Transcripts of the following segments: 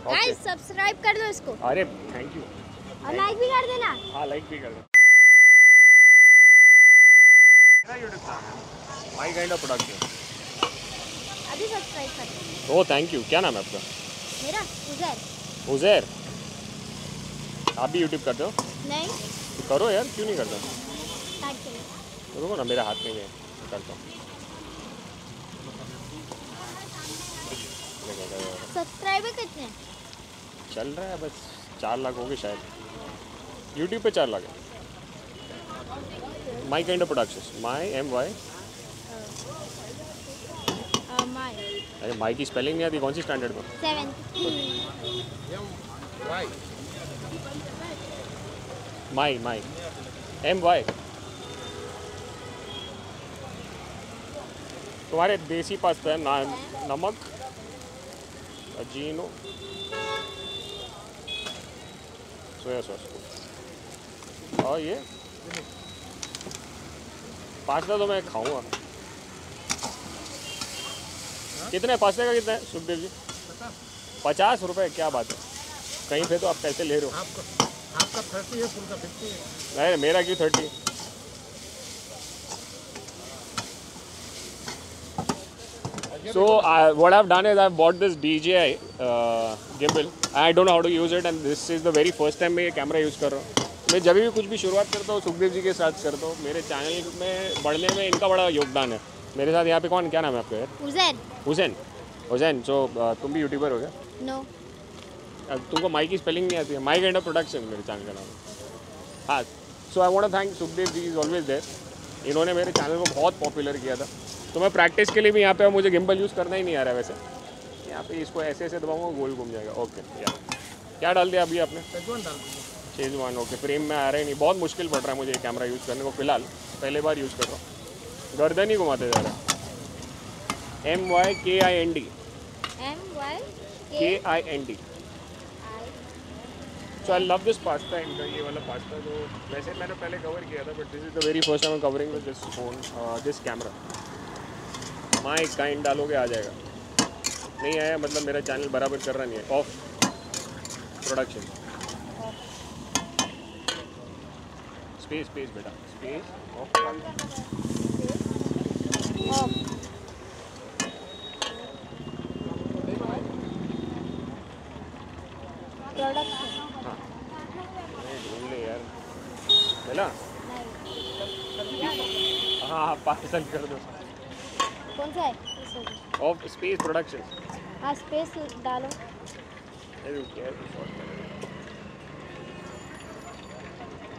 Guys subscribe कर दो इसको। अरे थैंक यू। और लाइक भी कर देना। हाँ लाइक भी कर दो। मेरा YouTube channel my kind of production. अभी सब्सक्राइब कर दो। Oh thank you. क्या नाम है आपका? मेरा उजैर। उजैर। आप भी यूट्यूब करते हो? नहीं। तो करो यार, क्यों नहीं करते? Thank you. रुको ना, मेरे हाथ में ये करता हूँ। सब्सक्राइबर कितने? चल रहा है बस 4 लाख हो गए शायद। यूट्यूब पे 4 लाख है। My kind of production. My MY। My. अरे माई की स्पेलिंग नहीं आती, कौन सी स्टैंडर्ड में? 7। माई MY। तुम्हारे देसी पास्ता है ना, नमक, अजीनो, सोया सॉस और ये पास्ता तो मैं खाऊंगा। कितने पास्ते का कितना है सुखदेव जी? 50 रुपये। क्या बात है, कहीं पे तो आप पैसे ले रहे हो। आपका 30 है, फुल का 50 है। नहीं मेरा क्यों 30? So what I've done is I've bought this DJI gimbal. I don't know how to use it and this is the very first time मैं ये कैमरा यूज़ कर रहा हूँ। मैं जब भी कुछ भी शुरुआत करता हूँ सुखदेव जी के साथ करता हूँ। मेरे चैनल में बढ़ने में इनका बड़ा योगदान है। मेरे साथ यहाँ पे कौन, क्या नाम है आपका यार? उजैर। हुसैन। सो तुम भी यूट्यूबर हो क्या? नो। तुमको माई की स्पेलिंग नहीं आती है? माई काइंड ऑफ प्रोडक्शन मेरे चैनल का नाम है। हाँ, so I want to thank Sukhdev ji, is always there. इन्होंने मेरे चैनल को बहुत पॉपुलर किया था। तो मैं प्रैक्टिस के लिए भी यहाँ पे, मुझे गिम्बल यूज़ करना ही नहीं आ रहा है वैसे। यहाँ पे इसको ऐसे ऐसे दबाऊंगा, गोल घूम जाएगा। ओके या क्या डाल दिया अभी आपने? शेजवान। ओके, फ्रेम में आ रहा ही नहीं, बहुत मुश्किल पड़ रहा है मुझे ये कैमरा यूज़ करने को। फिलहाल पहले बार यूज़ कर रहा हूँ, गर्दन ही घुमाते जा रहा है। MYKIND। KIND। So I love this pasta. इनका ये वाला पास्ता जो वैसे मैंने पहले कवर किया था, but this is the very first time covering with this phone, this camera. My kind डालोगे आ जाएगा, नहीं आया मतलब मेरा चैनल बराबर कर रहा नहीं है। Of production. स्पेस बेटा, स्पेस ऑफ। हाँ ढूंढ ले यार, मिला? हाँ पार्सल कर दो। कौन सा है? Of space production. हाँ स्पेस डालो।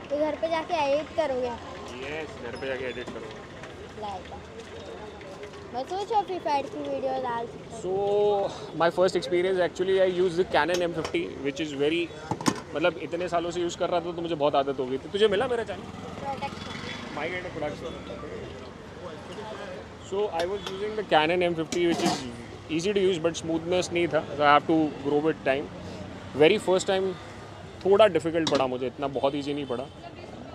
तो घर पे जाके एडिट करोगे? यस, घर पे जाके एडिट करूँगा। मैं सोचा फ्री फायर की वीडियो डाल सकता हूँ। So my first experience actually I use the Canon M50 which is very, मतलब इतने सालों से यूज़ कर रहा था तो मुझे बहुत आदत हो गई थी। तुझे मिला मेरा channel? My kind of production. So I was using the Canon M50 which is easy to use but smoothness नहीं था। I have to grow with time. Very first time थोड़ा डिफ़िकल्ट पड़ा मुझे, इतना बहुत ईजी नहीं पड़ा,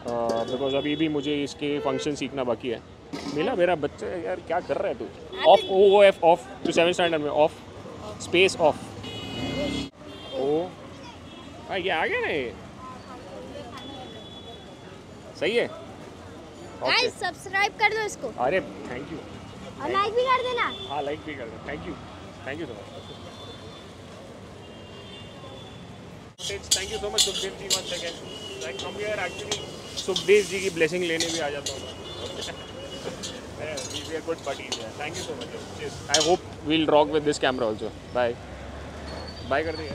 बिकॉज अभी भी मुझे इसके फंक्शन सीखना बाकी है। मिला मेरा बच्चा यार, क्या कर रहा है तू? ऑफ OOF ऑफ टू 7 स्टैंडर्ड में ऑफ स्पेस ऑफ। ओ हाँ ये आ गया ना, ये सही है। गाइस सब्सक्राइब कर दो इसको। अरे थैंक यू। और लाइक भी कर देना। हाँ लाइक भी कर दो। Thank you so much. Thank you so much Sukhdev ji. once again like from here actually Sukhdev ji की ब्लेसिंग लेने भी आ जाता हूँ। We are good buddies. Thank you so much. I hope we'll rock with this camera also. Bye कर दिया।